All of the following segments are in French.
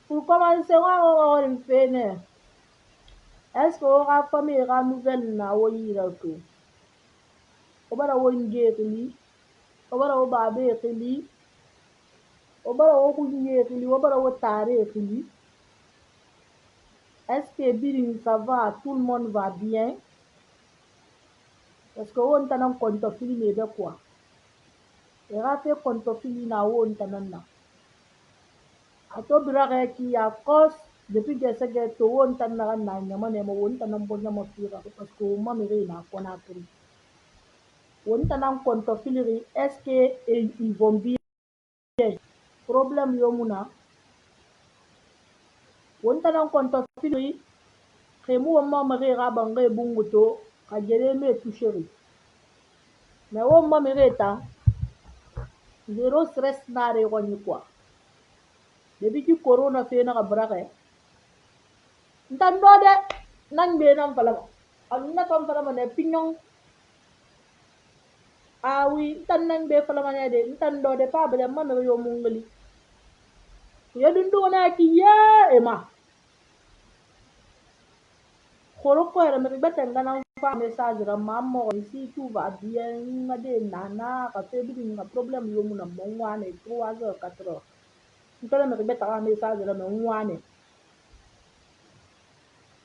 Pour commencer, on va avoir une peine. Est-ce que aura famille aura nouvelle na woyi rako? Obara wonge kili, obara obabe kili, obara okunye kili, obara otare kili. Est-ce que birin ça va, tout le monde va bien? Parce que on t'a nan compte filmé de quoi? Et fait compte filmé na on t'a nan na. Ato birare ki a cause depuis que c'est que to on t'a nan na nyama ne mo on t'a nan bon nyama fira parce que o mamire na kona kri. On t'a nan compte filmé, est-ce que ils vont bien? Problème yo muna. On t'a nan compte filmé, que mo mamire ra bangai bunguto, ka jere me toucher. Mais o mamire ta zéro stress na re wani quoi. Depuis que corona fait na brake ntando de nan be nan fala anna kam fala mane pignon ah oui tan nan be fala mane de ntando de pa bele man yo mungali ya dundu na ki ye ema khoro ko era me beten ngana fa message ra mammo ici tout va bien ngade nana ka fe bi nga problème yo muna mo wane 3 heures 4 heures ntala me beta message ra me wane.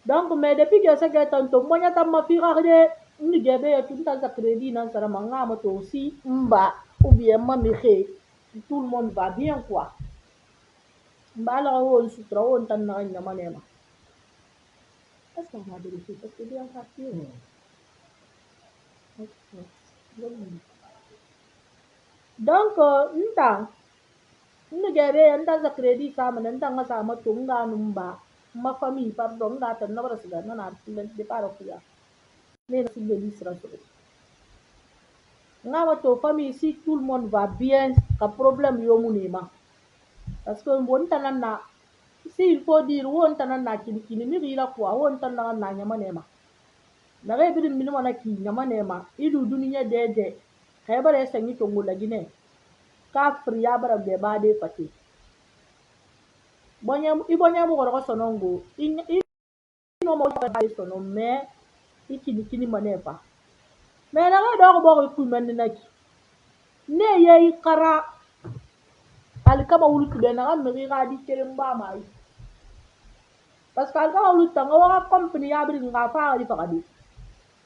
Donc mais depuis que c'est que tanto monya tamma fi garde ni gebe tout ta za crédit nan sara manga moto aussi mba ou bien mami xé tout le monde va bien quoi. Mba la won sutra won tan na nyama nema. Est-ce qu'on va vérifier parce que bien ça fait. Donc nta ni gebe nta za crédit sa man nta nga sa ma tunga numba ma famille pardon nga tan na bara siga na de para kuya. Mais c'est de l'isra nga wato famille si tout le monde va bien ka problème yo munema parce que won tanan na si il faut dire won tanan na kini mi rira quoi won tanan na nyama nema na re bi mi mo na ki nyama nema idu duniya de kay bare sangi to ngula gine ka friya bara be ba de fati bonya mo ko sonongo ino mo ko ba sono mais ikini manefa mais na ga do ko ku men na ki ne yayi kara alkama wulutu de na mi ga di kerem ba mai parce que alkama wulutu nga wa company ya bi nga fa di fakadi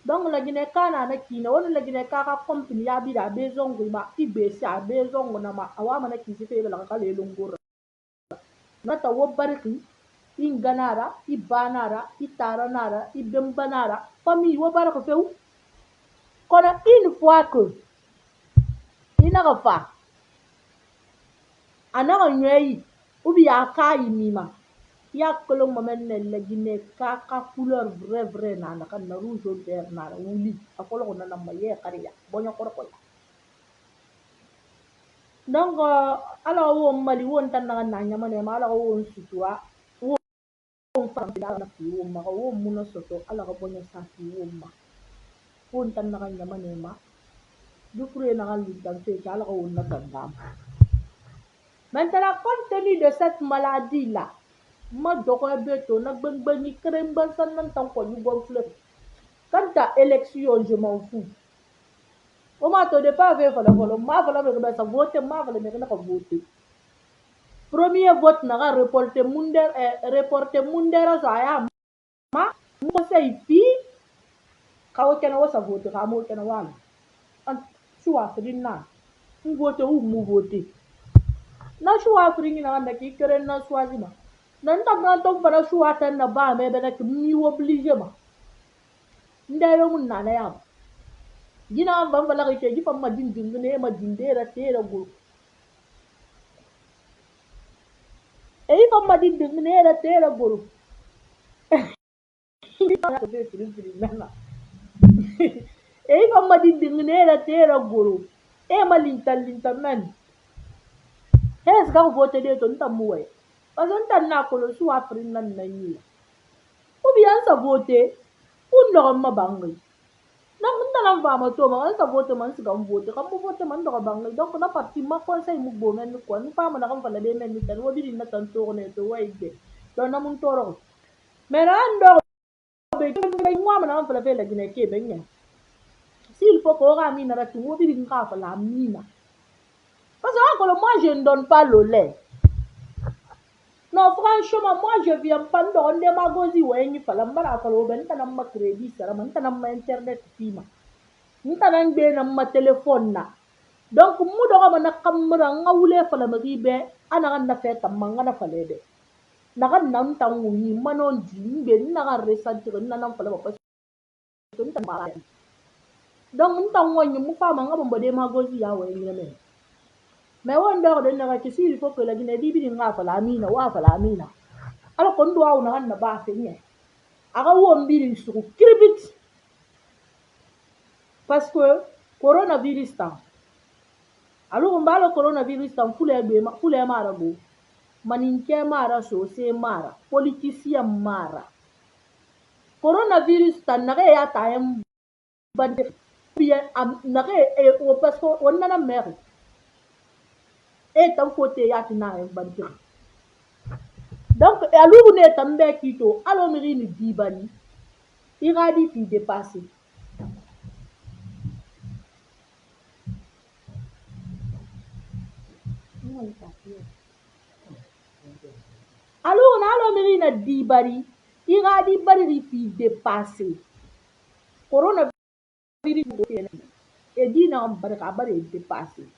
donc la gine kana na kina wona la gine ka company ya bi da bezon go ma ibe sa bezon go na ma awa mana ki se fe la ka le lungura na ta wo barki in ganara i banara i taranara i bembanara famille wo baraka few kono une fois que ina ga fa anaga nyeyi ubi aka yimima ya kolon momen ne la gine ka couleur vrai na kan na rouge ou vert na wuli akolo ko na maye kariya bonya korko donc ala wo mali won tan na nyama ne ma ala wo sutua wo fa da na fi wo ma wo muna soto ala ko bonya sa fi wo ma won tan na nyama ne ma du kure na gal dan fe ala ko won na tan. Maintenant, compte tenu de cette maladie-là, ma dokoy beto na ni krem ban san nan tan ko ni gonfle. Quant à élection, je m'en fous. O ma to de pas ve fala fala ma fala me ba sa voter ma fala me na ko voter. Premier vote na ga reporter munder sa ya ma mo say fi ka o kana wasa voter ka mo kana wala. An suwa frin na. Mu voter ou mu voter. Na shuwa fringi na wanda ki keren na swazi ma nan ta na to para shuwa tan na ba me bena ki mi oblige ma ndayo mun na ya gina ban bala ke ji fam ma din ne ma din dera tera go e fam ma din ne ra tera go e fam ma din ne ra tera go e ma lintal men hes ga vote de to nta muwe bazon tan na ko lo shuwa frin nan nan yi ou bien sa voter ou non ma bangi donc ndana fama to ma an ka vote man si kam vote kam vote man do bang donc na parti ma conseil mu bo men ko ni fama na kam fala be men ni tan wodi na tan to ne to wayde do na mun toro mais na ando be moi ma na kam fala fe la gine ke ben ya s'il faut qu'on ramène na tu wodi ka fala mina parce que moi je ne donne pas le lait. Non, franchement, moi je viens pas de démagogie ouais ni fala mbara fala ben tan ma crédit sara man tan ma internet fima. Ntanan be na ma téléphone na donc mu do ma na kamra ngawle fala magi be ana kan na fe tam manga fale de na kan nan tan wuni manon di be na kan ressentir na nan fala ba to ntan ba donc ntan woni mu fa ma ngabo de magozi ya we ni me mais won do de na ka si il faut que la guinée di bi nga fala amina wa fala amina ala ko ndo wa na kan na ba fe ni aga wo mbiri su kribit parce que coronavirus ta alors on parle coronavirus tan fule mara go maninke mara sose mara politicien mara coronavirus tan nage ya tayem bande bien nage o parce que on na mer et tan côté ya tina en bande donc alors ne tambe kito alo miri ni dibani iradi fi dépasser alors na alo miri na dibari iradi bari fi dépasser coronavirus et dit na barka bare dépasser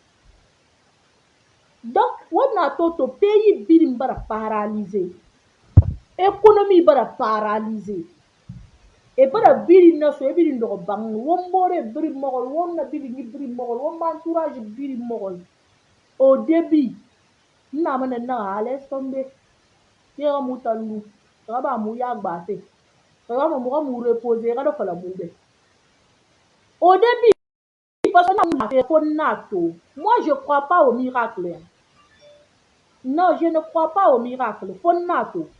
donc on a toto pays birim bara paralysé économie bara paralysé e bara biri na so e biri ndo bang won more biri mogol won na biri ni biri mogol won ma entourage biri mogol au début na mana na ale sombe ya mutalu ba mu ya gbate ba mu reposer ga do fala mu be au début parce que moi je crois pas au miracle. Non, je ne crois pas au miracle. Fonnato.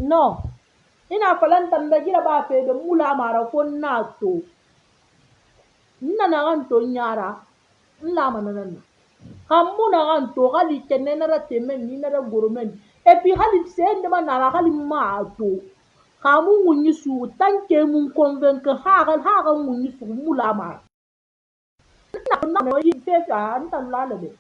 Non. Ina falanta ndagira ba fe de mula mara fonnato. Nna ranto nyara. Nla manana. Hamuna ranto gali tenena temen ni na goromen. Et puis gali sende manara gali maato. Kamu munyi su tanke mun convaincre ha munyi su mula mara. Na yi fe fa anta lalabe.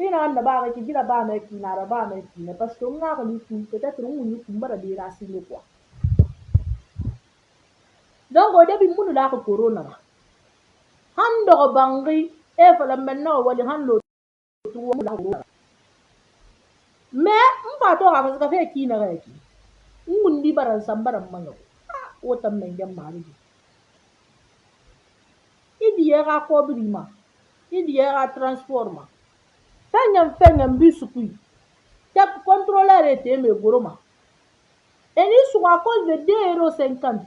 Ina anda ba ki gila ba me ki na ba me ki ne parce que on a ni ku peut-être on ni ku mbara de racine quoi donc au début munu la ko corona hando bangi e fala menno wali hando tu la corona mais mba to ga parce que fe ki na ga ki mun di baran sambara mango o tam men jam mari idi era ko brima idi era transforma fanyam bisukui chaque contrôleur était me goroma et ni sur à cause de 2,50 €.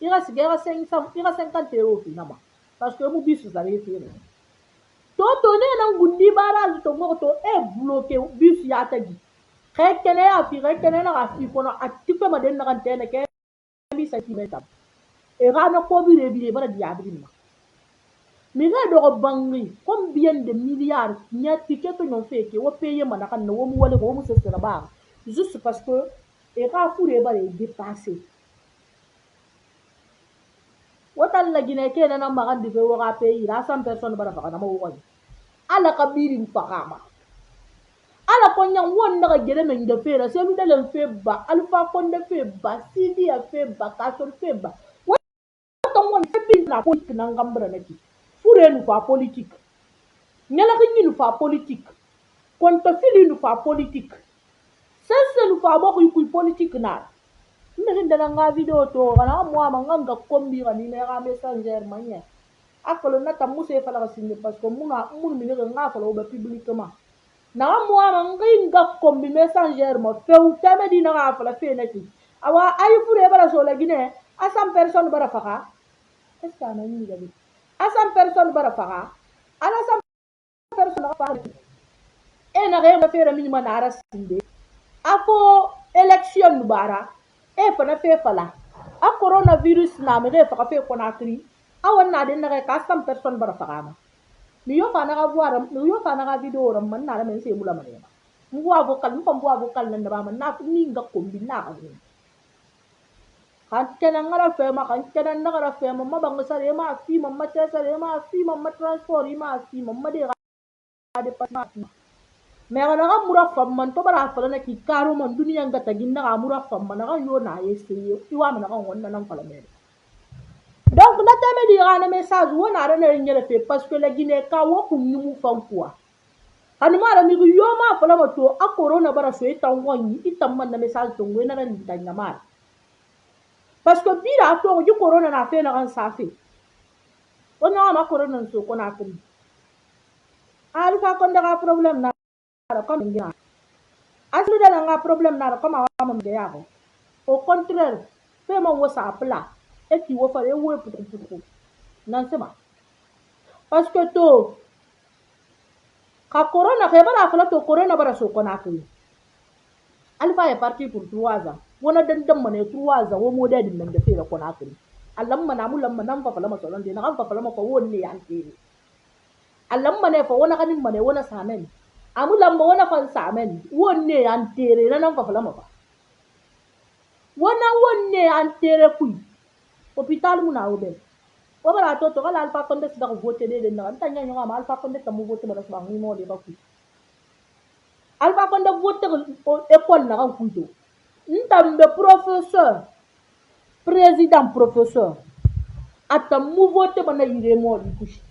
Il reste 500, il reste 50 € finalement. Parce que mon bus, ça avait fait. Toto ne nan gundi barrage to moto e bloqué bus ya tagi. Rekene ya fi rekene na afi kono atipe ma den na kan tene ke bi sa ki meta. E rana ko bi rebi bara di abri ma. Mi ga do bangi combien de milliards nya ticket to non fait ke wo payer ma na kan no wo mu wale ko mu se sera ba. Juste parce que e ka fure bare dépasser. Wotal la Guinée ke na magan di fe wo ga pays la 100 personnes bara fa na mo wo ala kabirin fakama ala konya won na gere men de fe la selu de le fe ba alpha kon de fe ba cd a fe ba kasol fe ba wato won fe bin na politique na ngambra na ki fure nu fa politique nyala ko nyinu fa politique kon to fili nu fa politique sense nu fa bo ku politique na ndin da nga video to kana mo ma nganga kombi ga ni na messenger manya akolo na tamuse fala kasinde parce que mun mi nga fala ba publiquement na mo ma nga kombi messenger mo feu teme di na fala fe na ki awa ay fure bara so la Guinée a 100 personnes bara faka est ce que na ni gabi a 100 personnes bara faka ala 100 personnes faka e na ga fe ra minimum na rasinde afo election bara e fa na fe fala a coronavirus na me fa fe Conakry awan na den na ka 100 personnes bara fagama mi yo fa na ga buara mi yo fa na ga video ram man na men se mula mane mu wa vocal mu pam wa vocal nan da ba man na ni nga kombi na ka ni kan kenan ngara fe ma kan kenan na ngara fe ma bang sare ma fi ma te sare ma fi ma transport ma fi ma de ga de pas ma me ga na mura fam man to bara fa na ki karo man duniya nga ta ginna ga mura fam man ga yo na yese yi wa man ga wonna nan fala me donc na teme di ga na message wona ra na nyere fe parce que la Guinée ka wo kum ni mu fam quoi hanuma ra mi yo ma fala ma to a corona bara so ita wonni ita man na message to ngwe na ran danya ma parce que bira to ji corona na fe na kan safi wona ma corona so ko na kri alfa kon da problem na ra ko ngira aslu da nga problem na ra ko ma wa mam de yako au contraire fe ma wo sa pla et qui wo fa e wo putu nan sema parce que to ka corona ke bara fala to corona bara so ko na kri alfa est parti pour 3 ans wona dan mane 3 ans wo mo da din nan da fe ra ko na kri allamma na mu lamma nan fa fala ma so lan de na fa fala ma ko wonne yan tiri allamma ne fa wona kanin mane wona samen amu lamma wona fa samen wonne yan tere nan fa fala ma fa wona wonne yan tere ku hôpital mu na obe o bara to kala alfa konde da ko vote de na tanya nyanga ma alfa konde tamu vote bara sa ngi mo de ba ku alfa konde vote école na kan kujo ntambe professeur président professeur atamu vote bana yire mo di kushi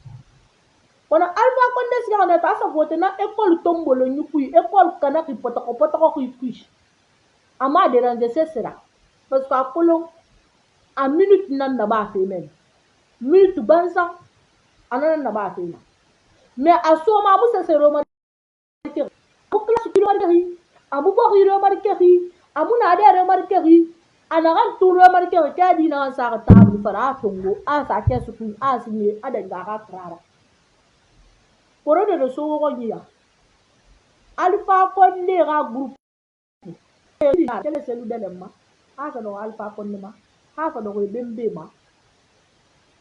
wana alfa konde siga na ta sa vote na école tombolo nyukui école kana ki potako ku kushi ama de ranger sera parce que akolo a minute nan na ba fe men minute bansa anan na ba fe na mais aso ma bu se ro ma ke bu class kilo mar ke abu bo ro mar ke amu na de ro mar ke ana kan tu ro mar ke ka di na sa ka ta bu fara tongo a sa ke su ku a si ni ada ga ka trara poro de so ko ya alpha ko le ga group kele selu de lemma a ka no alpha ko ma ha fa do bembe ma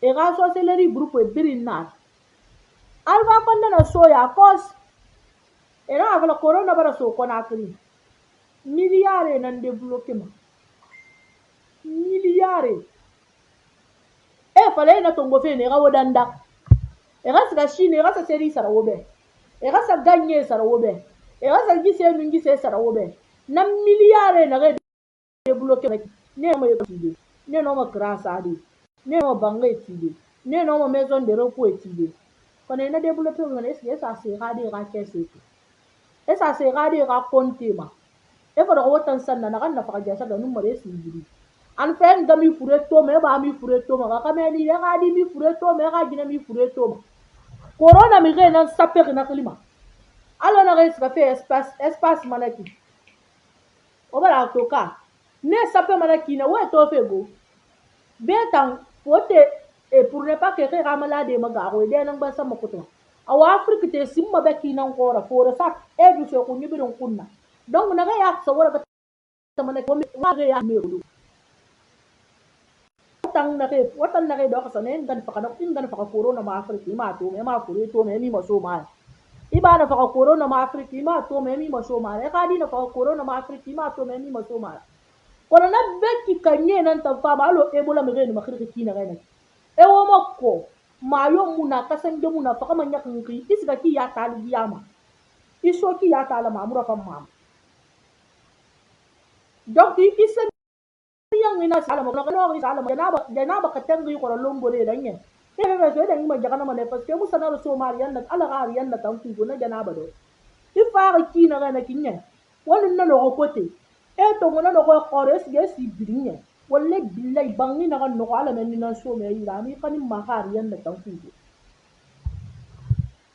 e ga so seleri group e birin na alfa konde na so ya cause e na fa corona bara so ko na kri miliare nan de bloqué ma miliare e fa le na tongo fe ne ga wodanda e ga sga shine e ga sa seri sara wobe e ga sa ganye sara wobe e ga sa gise nungi se sara wobe na miliare na ga de bloqué ne ma yo tide ne no ma grasa di ne no bangai tide ne no ma maison de repos tide kone na développé ngone esa se ga de ga kese esa se ga de ga konte ma e fa do wotan sanna na kan na fa ja sa da numero esi biri an fen da mi fure to me ba mi fure to ma ka me ni ga di mi fure to me ga gina mi fure to ma corona mi ga nan saper na klima alo na ga ska fe espace manaki o bara to ka ne saper manaki na we to fe go betan wote et pour ne pas que les malades me garo de nan ban sama kuto aw afrique te simma be kinan kora fora sak e du se ko nyibiron kunna donc na ga ya so wora ka tamane ko ma ga ya meru tang na ke watan na ke do ka sanen dan fa kana tin dan fa corona ma afrique ma to me ma kore to me mi ma so ma ibana fa corona ma afrique ma to me mi ma so ma e ka di na fa corona ma afrique ma to me mi ma so ma kono na be ki kanye nan ta fa ma lo ebola me ga ni ma khirki kina ga na ewo mako mayo muna kasanje muna fa kama nya kinki isga ki ya tali yama iso ki ya tala mamura fa mam donc ise yang ina sala mo no sala mo janaba ka tangi ko lombo le danye be so dan ma jagana mane parce que musa na so mariyan na ala ga riyan na tan ku na janaba do ifa ki na ga na kinye wani na no kote e to mo na no ko qores ge si birinye walle billahi bangi na kan no ala men nan so me yira mi kan ma har yanda tan ku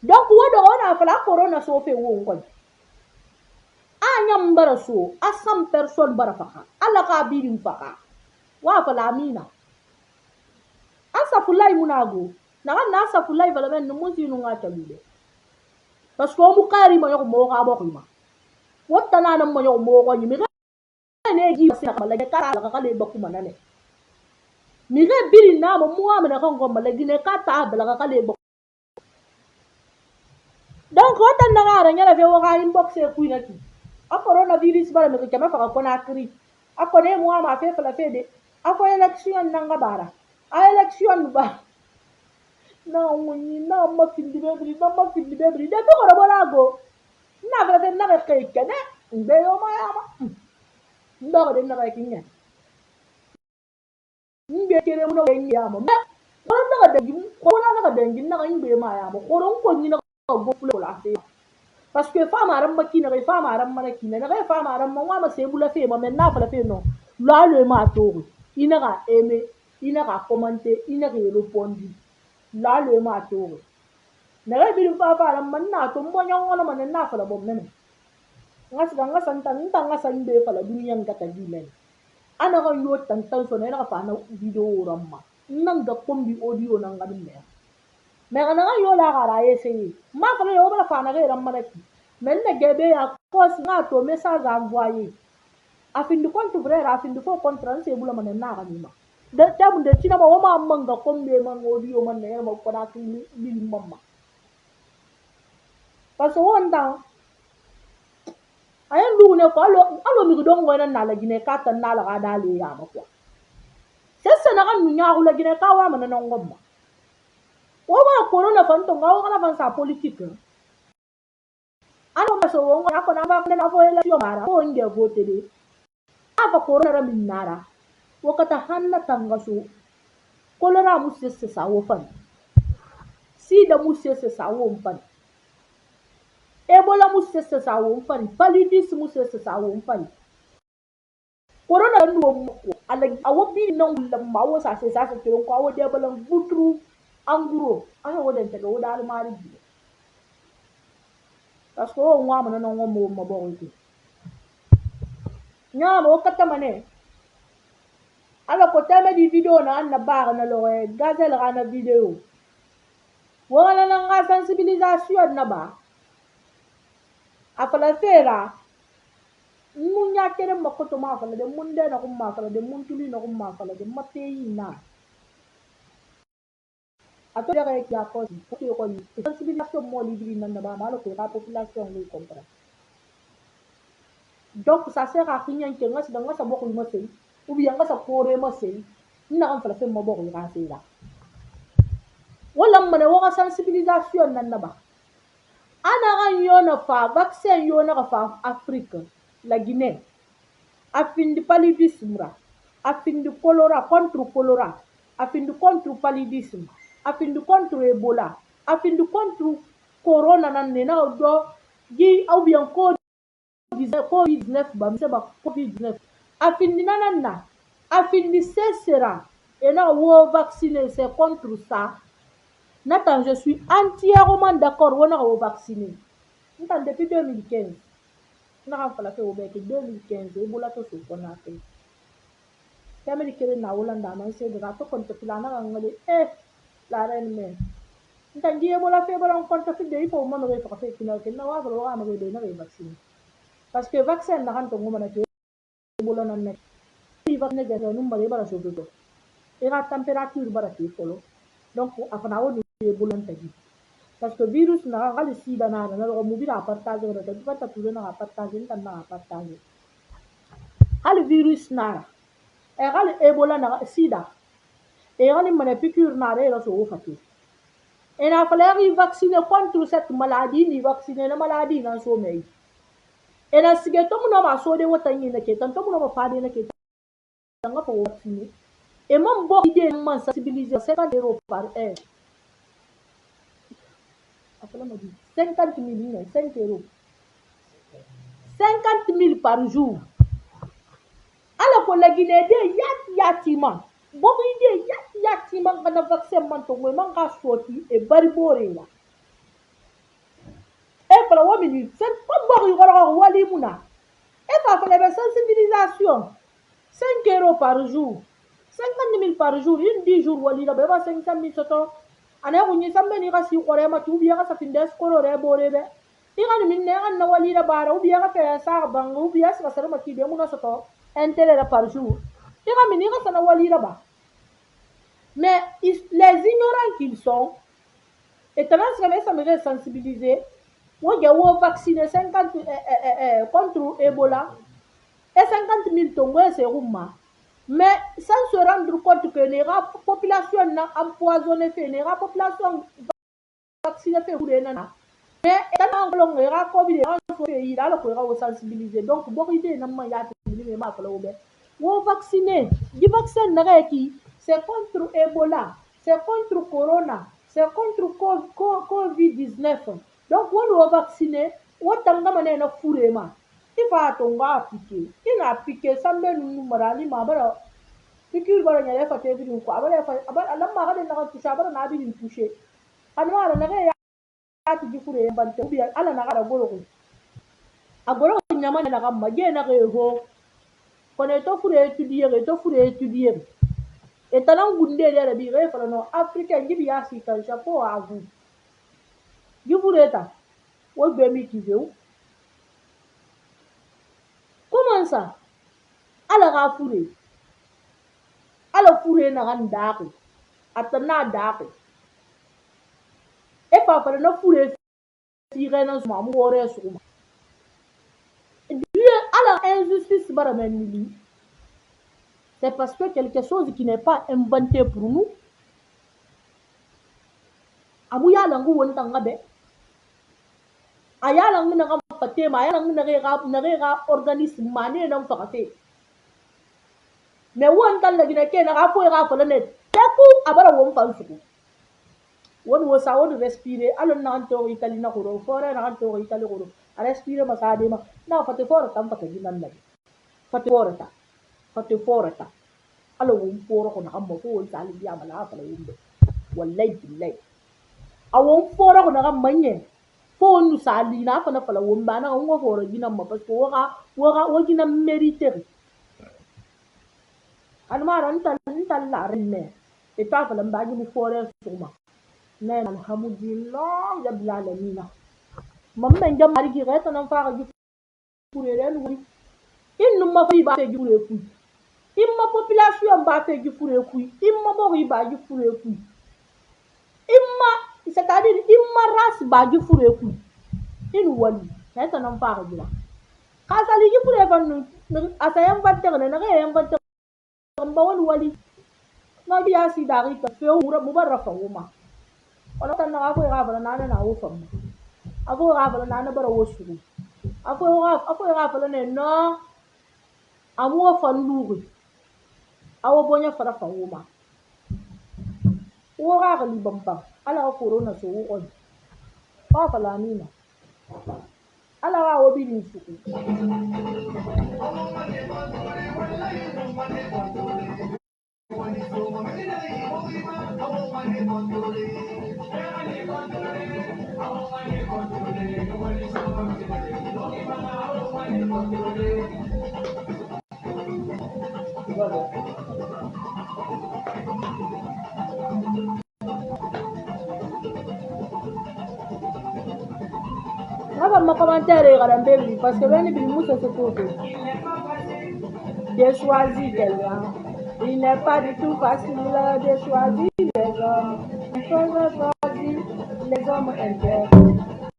donc wodo ona fala corona so fe wo ngol anyam bara so asam person bara faka ala ka birin faka wa fala mina asa fulai munago na kan asa fulai fala men no musi no ngata bide parce que mu kari ma yo mo ga bo ma wotta na mo yo mo ko ni mi ne gi sina kala ka le ba kuma nane mire biri na mo muwa mana kan gomma la gine ka ta bala ka kale bo donc wata na gara nyala fe waka inbox e kuina ki a coronavirus bara me ke ma fa ko na kri a ko ne muwa ma fe fala fe de a ko election nanga bara a election ba na woni na ma findi bebri de to ko bola go na fa fe na ka ke ne mbe yo ma ya ma ndo ko de na ka kinya mbe kere mu no ya ma ko na ka de ko na ka de na ka mbe ma ya ma ko ni na go fulo la fe parce que femme aram makina re femme aram manakina na re femme aram ma ma se bula fe ma men na fa fe no la le ma to ina ga aimer ina ga commenter ina ga répondre la le ma to na re bi fa fa aram man na to mo nya ngona man na fa la bom ne ngasa tan be fa la duniya ngata dilen ana ga yo tan so na ga fa na video ramma nan ga kombi audio nan ga dum mais kana ga yo la gara essayer ma fa yo bala fa na ga ramma na ki mais ne gebe ya cause na to message envoyer afin du compte vrai afin du fo contrat c'est bula man na ga ni ma de tam de tina ma ma manga kombe man audio man ne ma ko da ki li mamma parce que wonda ayen lu ne ko alo mi don ngona na la gine ka tan na la ga dale ya ma ko sessa na kan nya ko la gine ka wa man na ngomma o ba corona fan to ngawo kana fan sa politique ano maso wongo ako na ba na fo election mara ko nge vote de aba corona ra min nara wakata hanna tangaso kolera mu sesse sa wo fan sida mu sesse sa wo fan ebola mu sesse sa wo fan paludis mu sesse sa wo fan corona ndu mo ala awo bi non lamma wo sa se sa se ko awo de bala butru anguro ana wo den tego wo dal mari bi parce que o ngwa mana no ngomo mo bo ko nya mo kata mane ala ko tame di video na na ba na lo gazel ga na video wala na nga sensibilisation na ba afala fera mun ya kere makoto ma fala de mun de na ko ma fala de mun tuli na ko ma fala de mateyi na ato ya ki akko ko ni sensibilisation mo libri na ba ma lo ko la population le comprend donc ça sert à rien que nga sa bokku ma sey ou bien nga sa kore ma sey na kan fala fe mo bokku ga sey la wala mana wa sensibilisation nan na ba ana ran yo na fa vaccin yo na fa Afrique la Guinée afin de paludisme afin de choléra afin de contre paludisme afin de contre Ebola afin de contre corona nan ne na do gi ou bien COVID-19 ba ba COVID-19 afin de nanana afin de cessera et na wo vacciner c'est contre ça. Nathan, je suis entièrement d'accord on a vacciné. Nathan, depuis 2015. On a fait au bec 2015 Ebola to so kona fe. Family kere na Hollanda na se de rato konta filana ngale la reine mère. Nathan di Ebola fe bala konta fi de il faut mama fa fe final ke na wa ro ma de na vacciner. Parce que vaccin na kan to ngoma na ke Ebola na ne. Il va ne gere no mbare bara so do. Era température bara ke folo. Donc afana woni Ebola tagi. Parce que virus na gali sida na ko mobile partage ro ta pata tu na partage tan na partage hal virus na gali Ebola na sida gali mane piqûre na re so fati et na falloir vacciner contre cette maladie ni vacciner la maladie na so mei et na sige to mo ma so de wata ni na ke tan to mo ma fa de na ke tan ga fo vacciner et mon bo idée man sensibiliser 50 € par heure. 50 000, 5 €. 50 000 par jour. Alors que la Guinée, yatima. Bon, il y a yatima, quand on vaccin, on a sorti et barboré là. Et pour la 1 minute, c'est pas bon, il y aura un wali mouna. Et ça fait la sensibilisation. 5 € par jour. 50 000 par jour. Une 10 jours, wali là, 500 000 soto. Ana kunyi sambe ni kasi kore ma tu biya ka findes koro re bore be iga ni minne an na wali da bara ubiya ka fe sa bang ubiya sa sare ma ki de muna soto entere la par jour iga minni ka sana wali da ba Mais les ignorants qu'ils sont, et tendance que ça me sensibiliser, on a vacciné 50 contre Ebola et 50 000 tonnes c'est Rouma. Mais sans se rendre compte que la population n'a empoisonné, la population vaccinée fait mais étant long era covid il a le sensibiliser donc beaucoup idée n'a pas ya tini ma fala obe wo vacciné du vaccin na qui c'est contre Ebola c'est contre corona c'est contre covid-19 donc wo vacciné wo tanga mané na furema il fa to nga piqué il a piqué sambe nu marali ma bara piqûre bara nyale fa te bi ko abara fa abara lamma ga na touché abara na bi touché anwara na ati jifure bante ubi ala na gara goro agoro nyama na ga maje na ga ho kono to fure étudier et talan gunde de bi re fala no africain gibi ya si kan chapeau à vous jifure ta wo be mi kizeu comment ça ala ga fure na ga ndake atana dake e pa fala no fure si re na ma mu ore su Dieu ala injustice bara men c'est parce que quelque chose qui n'est pas inventé pour nous abu ya langu won tanga be aya langu na ga pate ma aya langu na ga organisme mane nan fakate me won tan la gina ke na ga fo ga fala ne taku abara won fan su won wo sa won respirer alon na to itali na ko fora na to itali ko a respirer ma sa de ma na fate fora tan fate ginan la fate fora ta alo won fora ko na amma ko won sali biya mala fala won wallahi billahi awon fora ko na manye fo nu sali na fa na fala won ba na ngo fora gina ma parce que wo gina mériter an ma ran tan la renne e ta fala ba gi fora suma na alhamdulillah ya bil alamin mam men jam mari gi reta nan fa gi fure ren wi in ma fi ba gi fure ku imma population ba fe gi fure ku imma bo ri ba gi fure ku imma c'est-à-dire imma race ba gi fure ku in wali reta nan fa gi la kasali gi fure fan asayan batte ne na ga yan batte ba wali na bi asi dari ka fe mu barra fa wuma wala tan na ko ga bala na wo fam ako ga bala na bara wo shuru ako ga bala ne no amu fa luri awo bonya fara fa wuma wo ga li bamba ala ko corona so wo on fa fala ni na ala ga wo bi ni su Ngaba ma commentaire ga dan baby parce que ben bi muso se toto. J'ai choisi quelqu'un. Il n'est pas du tout facile de choisir les hommes. Il faut choisir les hommes intègres.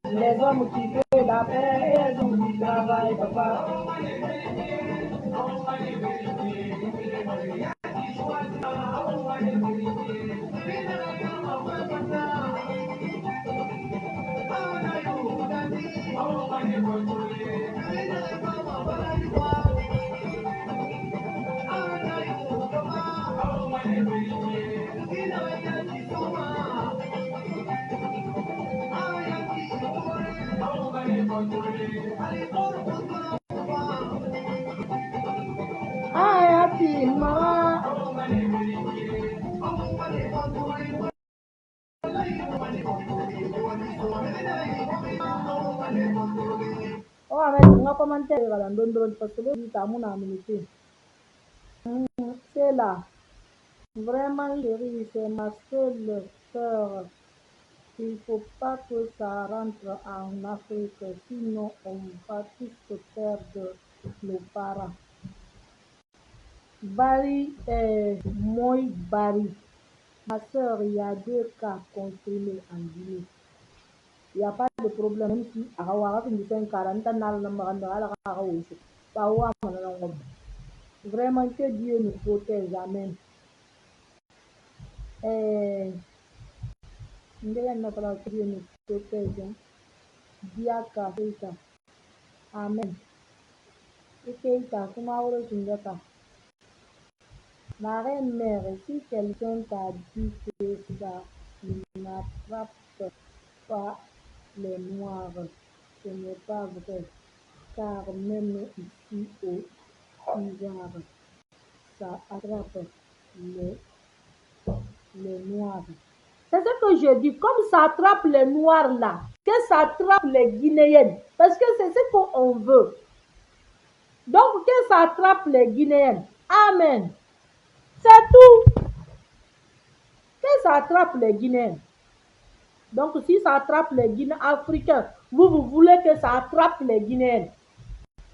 Les hommes qui veulent la paix et les hommes qui travaillent, papa. Happy mama. Oh, avec un commentaire dans l'endroit parce que le temps mon amitié. C'est là. Vraiment, chérie, c'est ma seule sœur. Il ne faut pas que ça rentre en Afrique, sinon on va tous perdre nos parents. Bari est moi Bari. Ma soeur, il y a 2 cas confirmés en Guinée. Il n'y a pas de problème. Même si Arawara finit 40 ans, vraiment que Dieu nous protège. Amen. Dieu nous protège. Diaka, Keita. Amen. Keita, comment on le Ma reine mère, si quelqu'un t'a dit que ça n'attrape pas les noirs, ce n'est pas vrai, car même ici au Niger, ça attrape les, les noirs. C'est ce que je dis, comme ça attrape les noirs là, que ça attrape les Guinéennes, parce que c'est ce qu'on veut. Donc que ça attrape les Guinéennes. Amen. C'est tout. Que ça attrape les Guinéens. Donc, si ça attrape les Guinéens africains, vous voulez que ça attrape les Guinéens.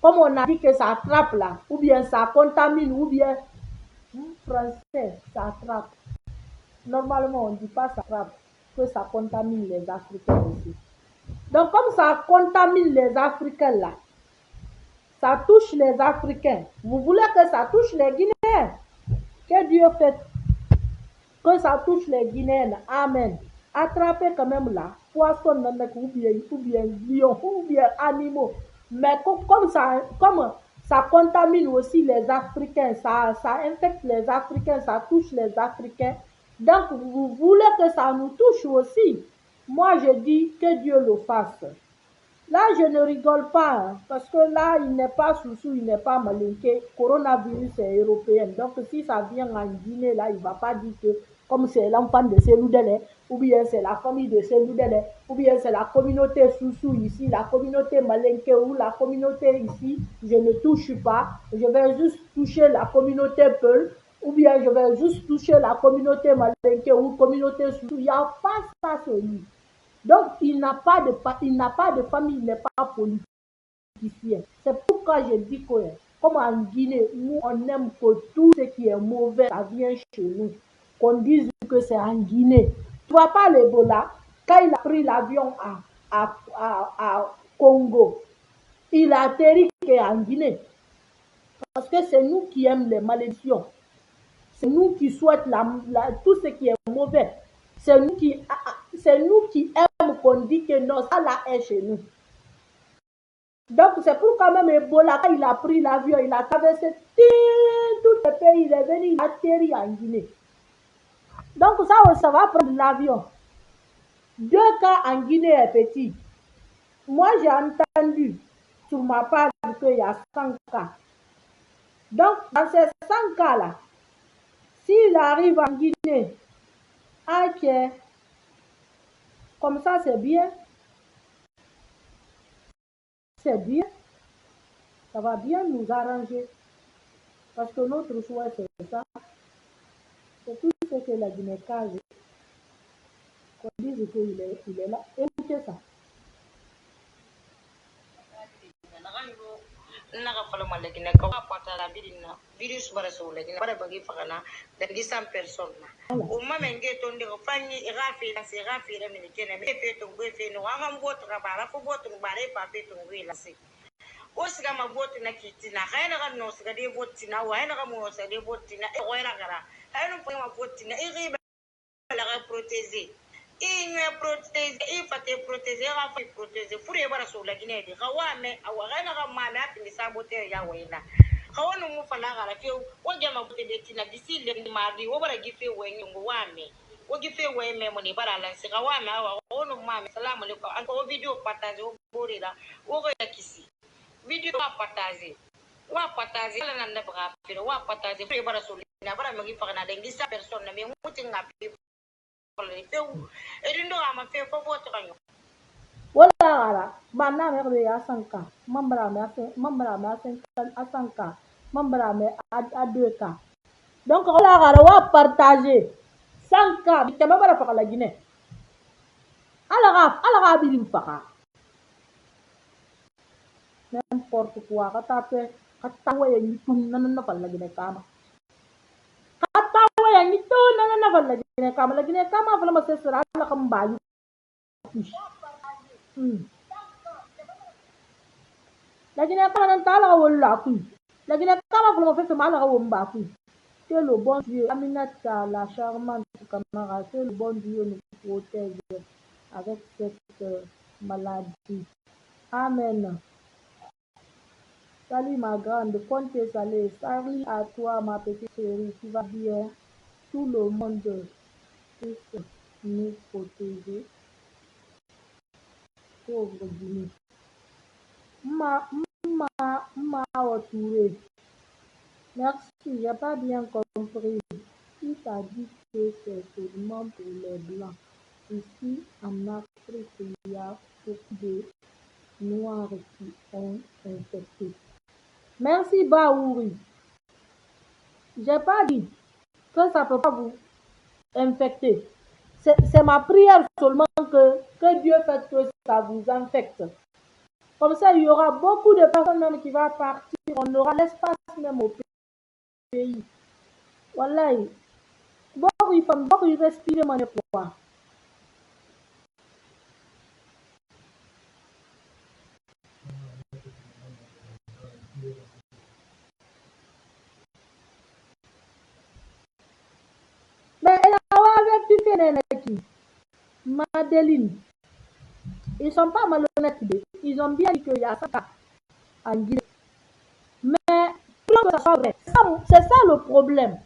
Comme on a dit que ça attrape là, ou bien ça contamine, ou bien français, ça attrape. Normalement, on ne dit pas ça attrape, que ça contamine les Africains aussi. Donc, comme ça contamine les Africains là, ça touche les Africains. Vous voulez que ça touche les Guinéens. Que Dieu fait que ça touche les Guinéens. Amen. Attrapez quand même là, poisson, ou bien lion, ou bien animaux. Mais comme ça contamine aussi les Africains, ça infecte les Africains, ça touche les Africains. Donc, vous voulez que ça nous touche aussi. Moi, je dis que Dieu le fasse. Là, je ne rigole pas, hein, parce que là, il n'est pas sous-sous, il n'est pas malinqué. Coronavirus est européen. Donc, si ça vient en Guinée, là, il ne va pas dire que comme c'est l'enfant de Seloudele, ou bien c'est la famille de Seloudele, ou bien c'est la communauté sous-sous ici, la communauté malinqué ou la communauté ici, je ne touche pas. Je vais juste toucher la communauté Peul, ou bien je vais juste toucher la communauté malinqué ou communauté sous-sous. Il n'y a pas ça sur lui. Donc, il n'a pas de famille, il n'est pas politicien. C'est pourquoi je dis que, comme en Guinée, nous, on aime que tout ce qui est mauvais, ça vient chez nous. Qu'on dise que c'est en Guinée. Tu vois pas l'Ebola, quand il a pris l'avion à Congo, il a atterri en Guinée. Parce que c'est nous qui aimons les malédictions. C'est nous qui souhaitons tout ce qui est mauvais. C'est nous qui aimons qu'on dit que non, ça là est chez nous. Donc c'est pourquoi même Ebola, quand il a pris l'avion, il a traversé tout le pays, il est venu, il a atterri en Guinée. Donc ça va prendre l'avion. 2 cas en Guinée est petit. Moi j'ai entendu sur ma page qu'il y a 100 cas. Donc dans ces 100 cas-là, s'il arrive en Guinée, ok, comme ça c'est bien. C'est bien. Ça va bien nous arranger. Parce que notre choix, c'est ça. C'est tout ce que la Guinée case. Qu'on dise qu'il est là. Écoutez ça. Naga fala malagina ka pata la bidina virus bara so lagina bara bagi fakana dagi 100 personnes o mamenge to ndi fanyi irafi la se rafi la mi kene me fe to gwe fe no anga mboto ka bara fo boto bare pa fe to gwe la se o siga ma boto na kitina hayna ga no siga de botina wa hayna ga mo siga de botina e goira gara hayna po ma botina e riba la ga protéger il me protège, il faut te protéger, il faut te protéger. Pour y avoir sur la Guinée, il faut mais à voir un mamma qui me sabote ya wena. How no move for la few, what game of the tina, the sea, the mardi, over a gift away in Wame. What give away memory, but I like Sawama, our own mamma, Salam, and go video patazo, Borida, over a kissy. Video patazi. Wa patazi, and never feel what patazi, free but a soul, never a magic for another, this person, I mean, putting up people. Wala gara, mana me de asanka, mambra me asanka, mambra me a 2 cas. Donc wala gara wa partager 100 cas, bi tama bara faka la Guinée. Ala ga bilim faka. N'importe quoi, kata waye ni tum nan na fala Guinée kama. Kata waye ni to na vala gine kama la gine kama vala ma sesra la kamba yu la gine kama nan tala wala ku la gine kama vala ma fefe mala womba ku que le bon Dieu Aminata la charmante camarade que le bon Dieu nous protège avec cette maladie. Amen. Salut ma grande, compte salé. Salut à toi ma petite chérie, tu vas bien. Tout le monde puisse nous protéger. Pauvre Guinée. Ma Touré. Merci, j'ai pas bien compris. Qui t'a dit que c'est seulement pour les blancs? Ici, en Afrique, il y a beaucoup de noirs qui sont infectés. Merci, Baouri. J'ai pas dit que ça peut pas vous infecter. C'est ma prière seulement que Dieu fasse que ça vous infecte. Comme ça, il y aura beaucoup de personnes même qui vont partir. On aura l'espace même au pays. Voilà. Bon, il faut respirer mon poids. Mais Madeleine, ils sont pas malhonnêtes. Ils ont bien dit qu'il y a ça en Guinée. Mais que ça soit vrai, c'est ça le problème.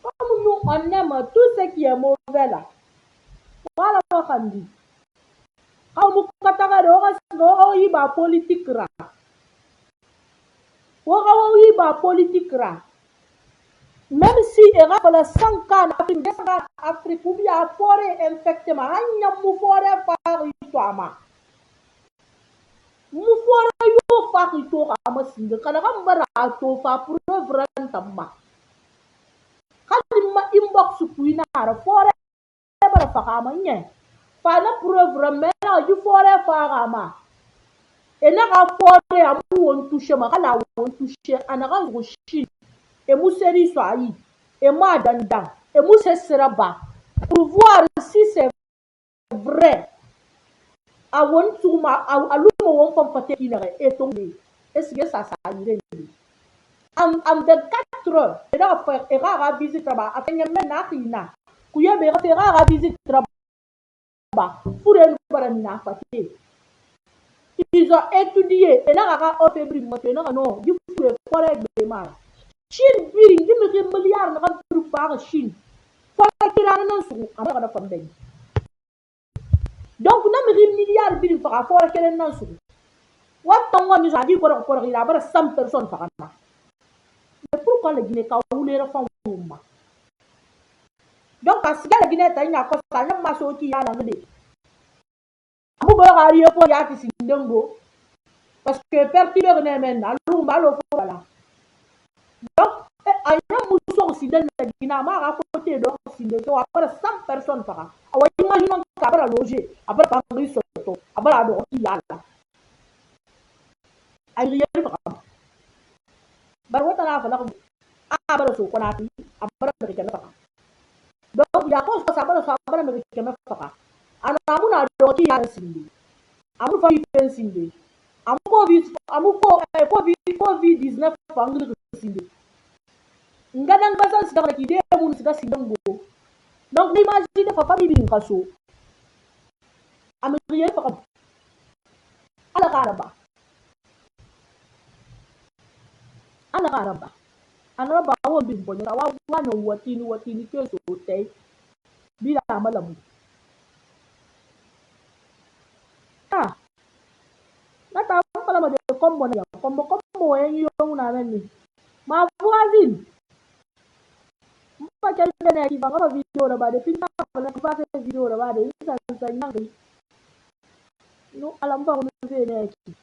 Comme nous, on aime tout ce qui est mauvais là. Voilà ce qu'on dit. Quand vous avez une politique là. Politique là. Même si il y a les 100 cas en Afrique, ou bien la forêt infectée, il y a une forêt par l'histoire. Une forêt par l'histoire, il y a une forêt pour le vrai tamba. Quand il y a une forêt par l'histoire, fana preuve mais you forêt farama et na ka forêt amu on touche ma kala on touche anaka ngoshin et mu seri soyi et ma dandan et mu sesraba pour voir si c'est vrai a won tuma a lumo won fam faté kinere et tombé est-ce que ça ire am 24 heures et da faire et rara visite ba afenya mena khina kuye be faire rara visite ils ont étudié et là on fait briller maintenant non du coup le forêt de mar Chine biri di me milliard na kan pour par Chine forêt qui la non sou amara na fam ben donc na me milliard biri par forêt qui la non sou wat tongo mi jadi ko il a 100 personnes par an mais pourquoi le Guinée ka wulé ra fam ma donc parce que la Guinée ta ina ko sa na ma so ki ya na ngade amu bo ga riyo po ya ti sindengo parce que perturber ne men na lu mbalo fo la donc aya muso aussi dans la Guinée ma ra côté do sinde to après 100 personnes par an awa imagine ka bara loger après par riso to abara do ki ya la ay riyo par bar wata na fa la abara so ko na ti abara de ke na fa donc ya ko sa abara me ke na fa ana amuna do ki ya sinde amu fa yi sinde amu covid 19 fangir sinde ngadan basan sida ki de mun sida sindango donc imagine fa famille bin kaso amriye fa ala karaba ana ba won bin bonyo wa no watini ke so tay bi la malamu nata pala ma de combo na combo en yo na nani ma voisine ma kelle ne ki ba ga video da ba de pinta na fa fe video da ba de isa san yang no alam ba no fe ne ki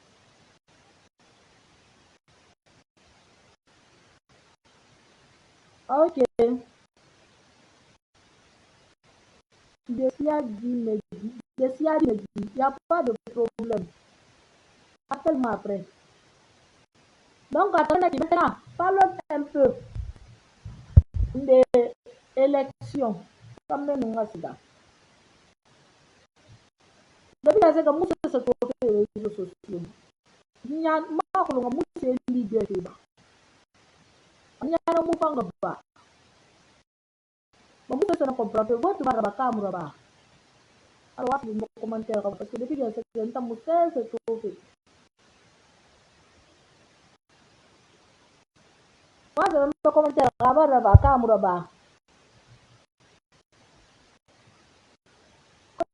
ok Desia dit il n'y a pas de problème. Appelle-moi après. Donc, attendez, maintenant, parlons un peu de élection comme nous nga sida depuis que c'est muso se ko les réseaux sociaux nya ma ko nga muso leader ba nya na mu fanga ba muso se na comprendre vote ba camera ba alors wa mo commentaire parce que depuis que c'est un muso se ko wa se mo commentaire ba camera ba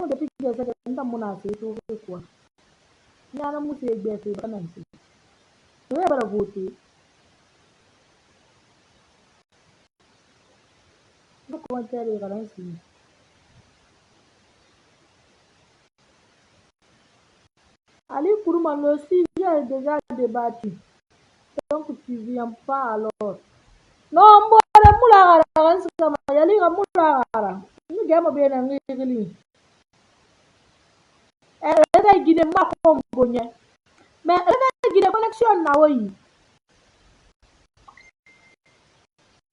depuis que c'est un muna se to quoi nya na muso egbe se ba na se we ba voter no commentaire ga na se Ali Kourouman, le sujet est déjà débattu. Donc tu viens pas alors. Non, mbona mulagara kansama yali ga mulagara. Ni gama be na ngili. Eda gide ma ko mbonye. Mais eda gide connexion na woyi.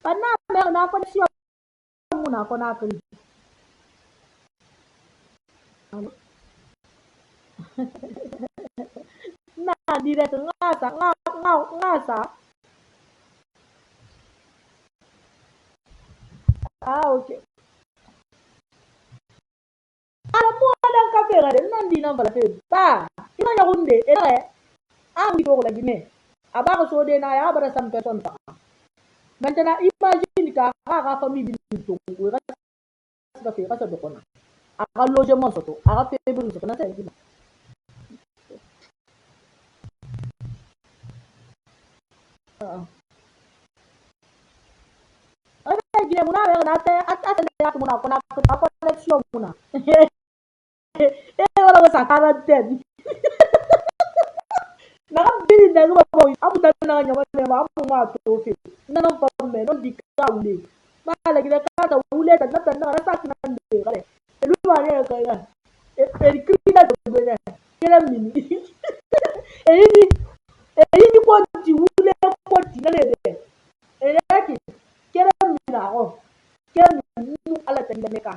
Bana me na connexion muna ko na kali. Na direct ngasa. Ah okay. Ala mo dan ka fera de nan di nan bala fe. Ba, ina ya hunde ere. Am di ko la gine. Aba ko so de na ya bara sam person ta. Maintenant imagine ka ha famille bi to ko ra ka fe ka sa do kona. Aka logement soto, aka fe bu soto na sa gina. Gine muna na te ata ya muna kona ko connection muna. Wala ko sa quarantaine. Nakabili na nga po, amu na na nga naman na amu nga tofi. Nanang pame, non di ka uli. Lagi na kata uli, na sa kinande kare. Luwa niya kaya. Krina to gwe kira mini. Ni po ti uli po ti na lede. Yaki, kira mini ako. Kira mini ala tanda meka.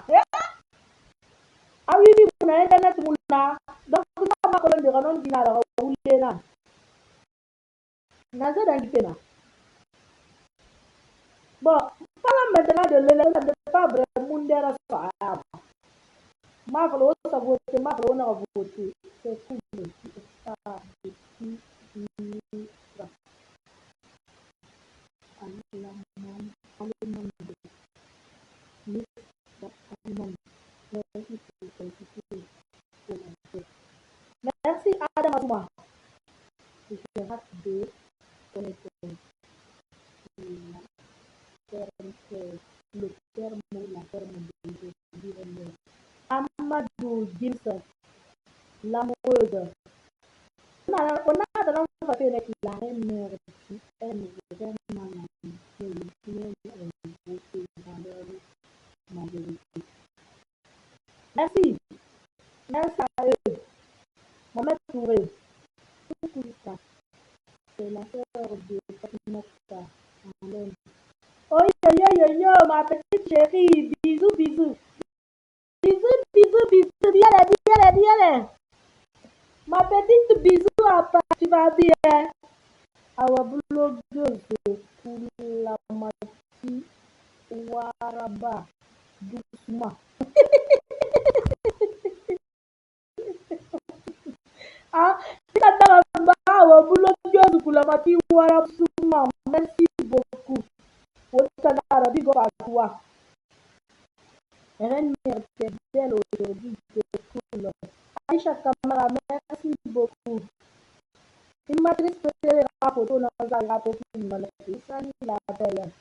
Awi ni muna internet muna. Donc na makolon de kanon dinara uli na. Naza dans le pays. Bon, parlons maintenant de l'élection de pas vraiment d'era faable. Ma falo sa voter, ma falo na voter. C'est tout. Merci Adam Asuma. Je rate de connaître le terme ou la forme de dire Amadou Gibson, l'amoureuse. On a tendance à faire avec la reine qui aime vraiment la vie, et le ciel est beauté dans leur majorité. Merci. Merci à eux. Mohamed Touré. C'est la sœur de Fatimata en Inde. Oh yo, ma petite chérie, bisous, bisous. Bisous, viens. Ma petite bisous à part, tu vas bien. Our blogueuse Koulamati Waraba doucement. Ah, our blogueuse Koulamati Waraba doucement. Merci beaucoup. Big up à toi. Reine mère, t'es belle aujourd'hui, c'est cool. Aïcha Kamara, merci beaucoup. Immatrice préférée la photo dans un rapport pour une maladie. Ça, il appelle.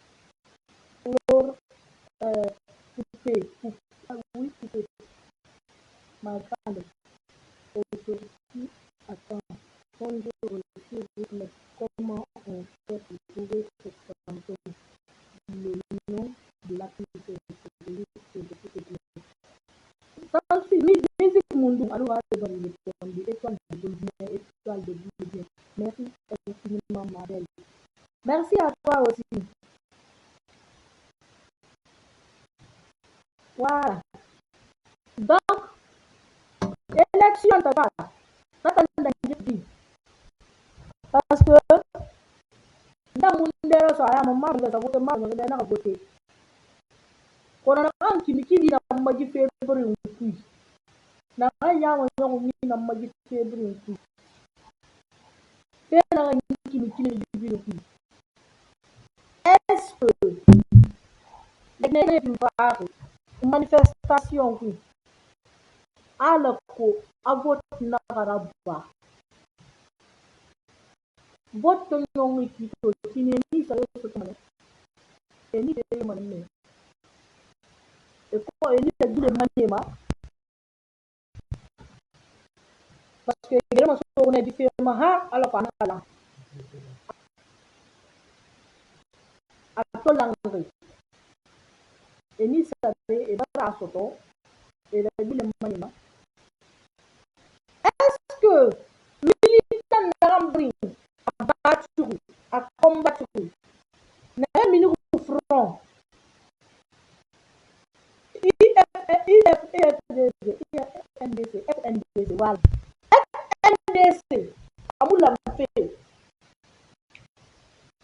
Pour couper. Oui, couper. Ma femme. Aujourd'hui, attends. Bonjour, s'il vous plaît. Comment on fait pour trouver cette fantôme? Le nom de l'activité c'est musique monde alors étoile de bien. Merci infiniment ma belle. Merci à toi aussi. Voilà. Donc, élection totale. Parce que, dans mon délai, ça a un moment où ça vote mal, on a voté. Quand on a un qui dit na magi février ou na ya on yo ni na magi février ou fait na qui du est-ce que les une manifestation qui à la co à vote na garaba vote non qui to qui ni ça yo to et ni de mané et quoi et ni de mané ma parce que vraiment on est différent ha alors pas là à to langri et ni ça et bara soto et la ville mané ma est-ce que militant n'arambri à battu à combattu n'a mis au front FNDC voilà FNDC amula fait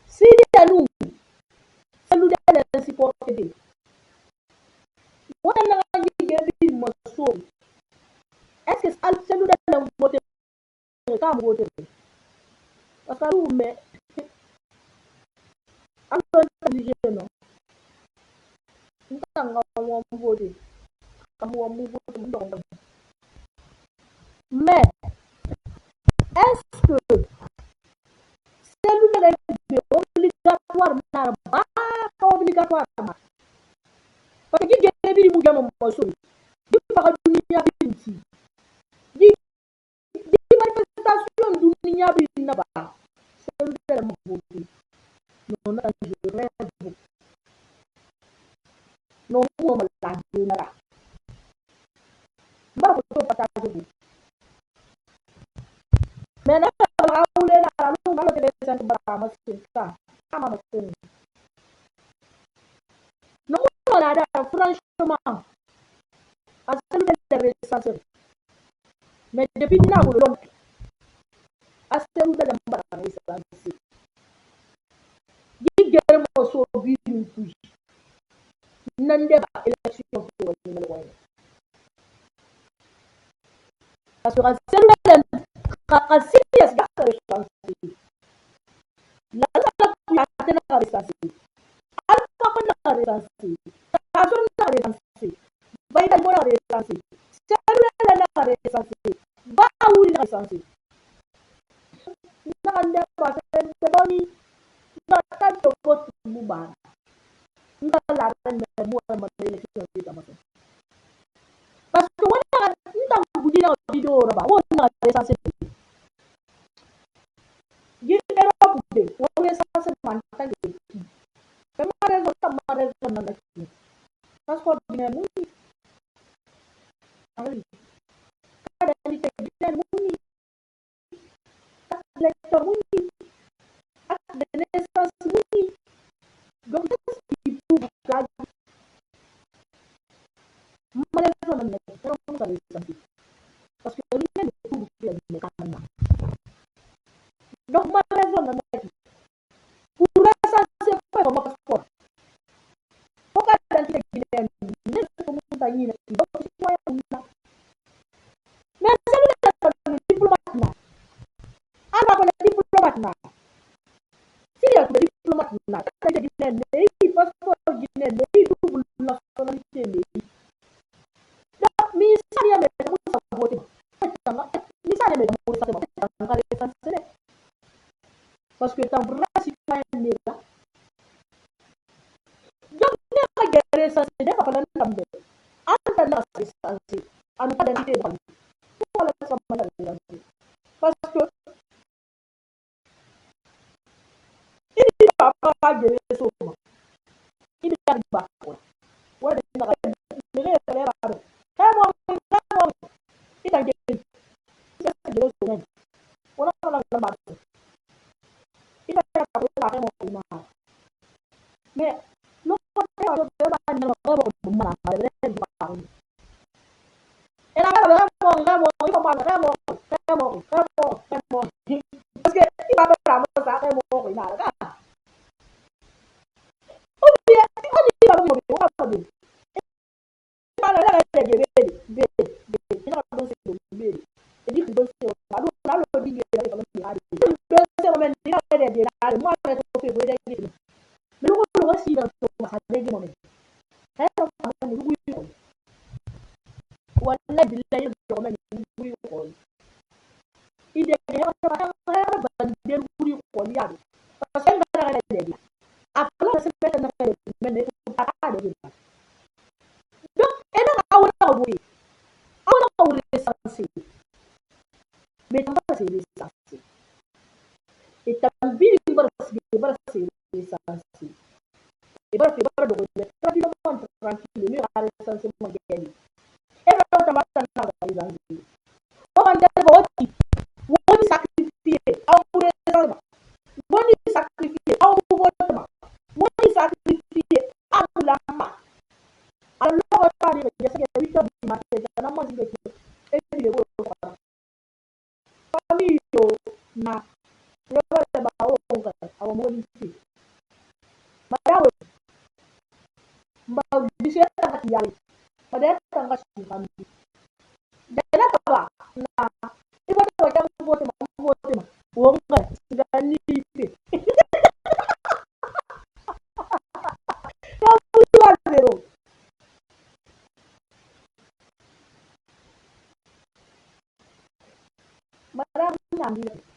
si nous nous les supporter wona na ngi mo so est-ce que al celu de voter ka voter parce que nous mais en tant que non ntanga mo voter comme mo voter mais est-ce que celu de obligatoire na pas obligatoire parce que gene bi mu jamo mo so di fa dunia bi ci di manifestation dunia bi na ba celu de mo voter non je rêve non mo la dinara ba ko to pata ko mais na la ule la no ba lo que se ba ma ça ama ma se non la da franchement à celle de recenseur mais depuis na ko long à celle de ba recenseur di gere mo so bi tu nan de ba élection ko ni mo parce que celle de ka serious ga recenseur la la tena recenseur alpha na recenseur kaso na recenseur baita bona recenseur celle na recenseur ba wuli na recenseur na ande ba se boni na tanto vote muba na la ran me mo ma election di ta maso parce que wona nda gudina video ba wona recenseur gi Europe de wona recenseur man ta de raison na ki passeport bi mu ali kada ni te bi mu lecteur mu acte de naissance mu donc il faut que malheureusement na pero mu ka recenseur parce que ni ne tout que ni kana donc malheureusement na pour recenser quoi comme passeport pour ka identité guinéenne ne ko mu ta ni donc citoyen na mais c'est le diplomate na ala ko diplomate na Syria ko diplomate na ka guinéenne ne passeport guinéenne ne double nationalité ne donc ministère me ko sa voter ministère me ko sa voter parce que tant vrai citoyen ne là donc ne ka gere sa se de ka falan tambe anta na assistance an ka identité ba wala sa mala parce que il va pas gere so il va ba wala na ka ne re ba ka mo ita gere sa gere so ne wala na ba ita ka ko la mo mais lo ko te o de ba na ko mo ma ide ke ha ba de buri ko ya parce que ngara de apala se peta na kare men ne ta ka de donc ena awona wuri sansi mais tamba se sansi e tambiri bar se sansi e bar do le tranquillement tranquille mi are sansi mo gani e ba ta ma ta na ga izangi o man de ba woni sacrifier amure salma woni sacrifier amure woni sacrifier amulama alors ta ni je sais que 8 heures du matin na mo di e di le wo famille yo na yo ba o nga awo mo ni ti madawo ba di se ta ti yali pada ta nga shi famille da na ka ba na e ba ta ta mo ma wo nga ga ni ti ya bu wa zero madawo na ni